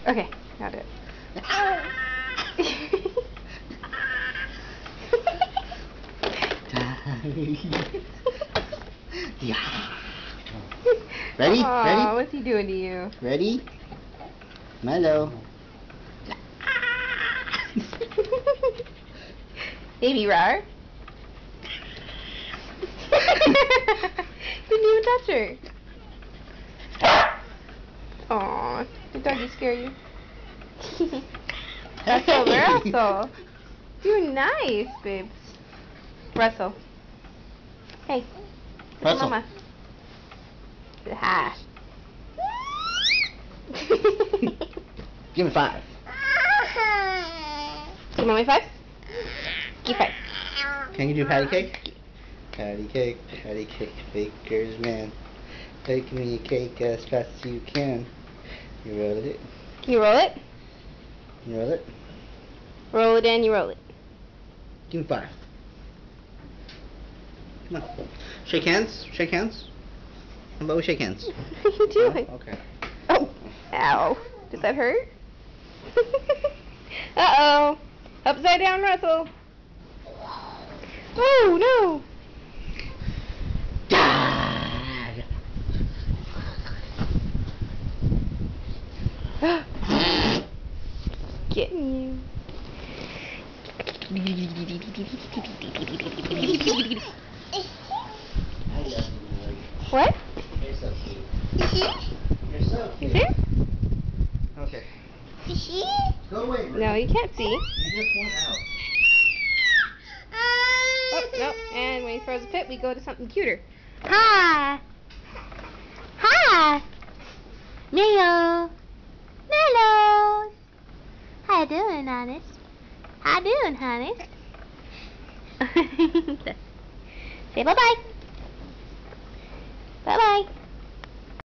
Okay, got it. Yeah. Ready? Aww, Ready? what's he doing to you? Ready? Mellow. Baby Rar. Didn't even touch her. Aww, did doggy scare you? Russell. You're nice, babes. Russell. Hey. Russell. Mama. Hi. Give me 5. Give mommy 5? Give 5. Can you do patty cake? Patty cake, baker's man. Bake me a cake as fast as you can. You roll it. Can you roll it? You roll it. Roll it in, you roll it. Give me 5. Come on. Shake hands. Shake hands. Hello, shake hands. What are you doing? Oh, okay. Oh. Ow. Does that hurt? Uh-oh. Upside down Russell. Oh, no. Dad. Getting you. What? You're so cute. You're so You cute. see? Okay. She? Go away. No, you can't see. You just went out. Oh, no. And when he throws a pit, we go to something cuter. Hi. Hi. Mellow. Mellow. How you doing, honest? How you doing, honey? Say bye-bye. Bye-bye.